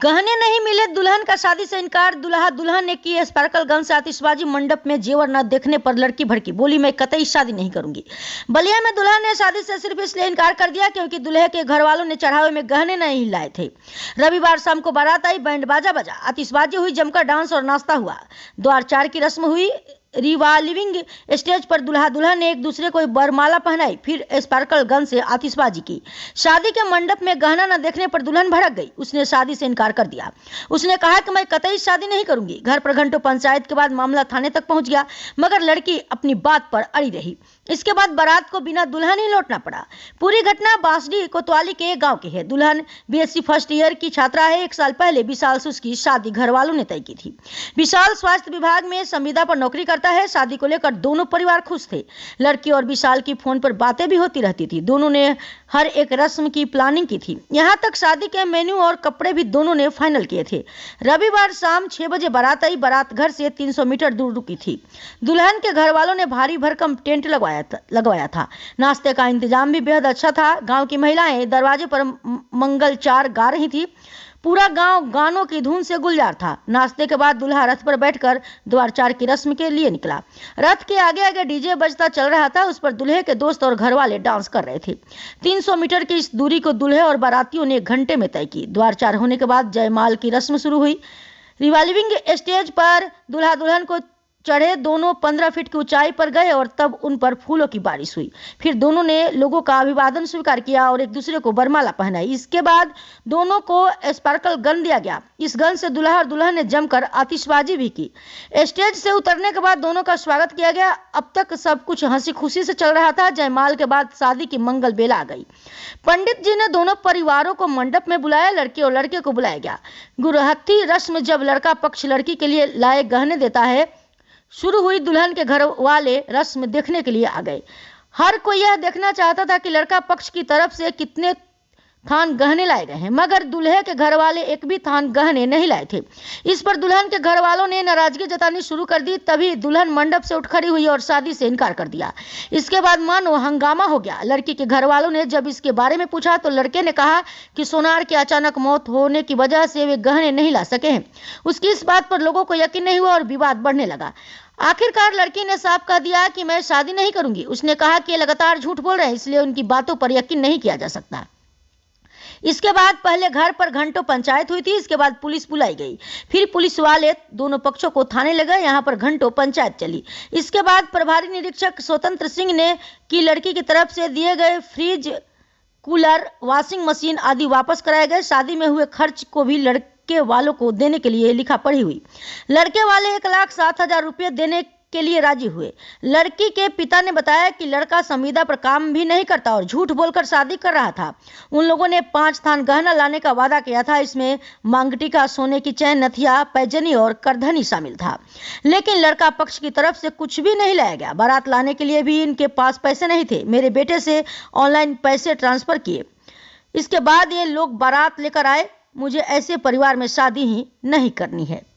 गहने नहीं मिले, दुल्हन का शादी से इनकार। दुल्हा दुल्हन ने की स्पार्कल गन से आतिशबाजी, मंडप में जेवर न देखने पर लड़की भड़की, बोली मैं कतई शादी नहीं करूंगी। बलिया में दुल्हन ने शादी से सिर्फ इसलिए इनकार कर दिया क्योंकि दूल्हे के घर वालों ने चढ़ावे में गहने नहीं लाए थे। रविवार शाम को बारात आई, बैंड बाजा बजा, आतिशबाजी हुई, जमकर डांस और नाश्ता हुआ, द्वार चार की रस्म हुई। रिवाल्विंग स्टेज पर दुल्हा दुल्हन ने एक दूसरे को बरमाला पहनाई, फिर स्पार्कल गन से आतिशबाजी की। शादी के मंडप में गहना न देखने पर दुल्हन भड़क गई। उसने शादी से इनकार कर दिया। उसने कहा कि मैं कतई शादी नहीं करूंगी। घर पर घंटों पंचायत के बाद मामला थाने तक पहुंच गया, मगर लड़की अपनी बात पर अड़ी रही। इसके बाद बारात को बिना दुल्हन ही लौटना पड़ा। पूरी घटना बांसडी कोतवाली के गांव की है। दुल्हन बीएससी फर्स्ट ईयर की छात्रा है। 1 साल पहले विशाल से उसकी शादी घर वालों ने तय की थी। विशाल स्वास्थ्य विभाग में संविदा पर नौकरी करता है। शादी को लेकर दोनों परिवार खुश थे। लड़की और विशाल की फोन पर बातें भी होती रहती थी। दोनों ने हर एक रस्म की प्लानिंग की थी। यहाँ तक शादी के मेन्यू और कपड़े भी दोनों ने फाइनल किए थे। रविवार शाम 6 बजे बारात आई। बारात घर से 300 मीटर दूर रुकी थी। दुल्हन के घर वालों ने भारी भरकम टेंट लगवाया था। नाश्ते का इंतजाम भी बेहद अच्छा था। गांव की महिलाएं दरवाजे पर मंगलचार गा रही थी। पूरा गांव गानों की धुन से गुलजार था। नाश्ते के बाद दूल्हा रथ पर बैठकर द्वार चार की रस्म के लिए निकला। रथ के आगे आगे डीजे बजता चल रहा था। उस पर दूल्हे के दोस्त और घर वाले डांस कर रहे थे। 300 मीटर की इस दूरी को दूल्हे और बारातियों ने 1 घंटे में तय की। द्वार चार होने के बाद जयमाल की रस्म शुरू हुई। रिवाल्विंग स्टेज पर दूल्हा दुल्हन को चढ़े। दोनों 15 फीट की ऊंचाई पर गए और तब उन पर फूलों की बारिश हुई। फिर दोनों ने लोगों का अभिवादन स्वीकार किया और एक दूसरे को बरमाला पहनाई। इसके बाद दोनों को स्पार्कल गन दिया गया। इस गन से दूल्हा और दुल्हन ने जमकर आतिशबाजी भी की। स्टेज से उतरने के बाद दोनों का स्वागत किया गया। अब तक सब कुछ हंसी खुशी से चल रहा था। जयमाल के बाद शादी की मंगल बेला आ गई। पंडित जी ने दोनों परिवारों को मंडप में बुलाया। लड़की और लड़के को बुलाया गया। गुरहत्थी रस्म, जब लड़का पक्ष लड़की के लिए लाए गहने देता है, शुरू हुई। दुल्हन के घर वाले रस्म देखने के लिए आ गए। हर कोई यह देखना चाहता था कि लड़का पक्ष की तरफ से कितने थान गहने लाए गए हैं, मगर दूल्हे के घर वाले एक भी थान गहने नहीं लाए थे। इस पर दुल्हन के घर वालों ने नाराजगी जतानी शुरू कर दी। तभी दुल्हन मंडप से उठ खड़ी हुई और शादी से इनकार कर दिया। इसके बाद मानो हंगामा हो गया। लड़की के घर वालों ने जब इसके बारे में पूछा तो लड़के ने कहा कि सोनार की अचानक मौत होने की वजह से वे गहने नहीं ला सके हैं। उसकी इस बात पर लोगों को यकीन नहीं हुआ और विवाद बढ़ने लगा। आखिरकार लड़की ने साफ कह दिया कि मैं शादी नहीं करूंगी। उसने कहा कि ये लगातार झूठ बोल रहे हैं, इसलिए उनकी बातों पर यकीन नहीं किया जा सकता। इसके बाद पहले घर पर घंटों पंचायत हुई थी। इसके बाद पुलिस बुलाई गई। फिर पुलिस वाले दोनों पक्षों को थाने ले गए। यहाँ पर घंटों पंचायत चली। इसके बाद प्रभारी निरीक्षक स्वतंत्र सिंह ने की लड़की की तरफ से दिए गए फ्रिज, कूलर, वॉशिंग मशीन आदि वापस कराए गए। शादी में हुए खर्च को भी लड़के वालों को देने के लिए लिखा पढ़ी हुई। लड़के वाले 1,07,000 रुपये देने के लिए राजी हुए। लड़की के पिता ने बताया कि लड़का संविदा पर काम भी नहीं करता और झूठ बोलकर शादी कर रहा था। उन लोगों ने 5 थान गहना लाने का वादा किया था। इसमें मांगटिका, सोने की चैन, नथिया, पैजनी और करधनी शामिल था। लेकिन लड़का पक्ष की तरफ से कुछ भी नहीं लाया गया। बारात लाने के लिए भी इनके पास पैसे नहीं थे। मेरे बेटे से ऑनलाइन पैसे ट्रांसफर किए। इसके बाद ये लोग बारात लेकर आए। मुझे ऐसे परिवार में शादी ही नहीं करनी है।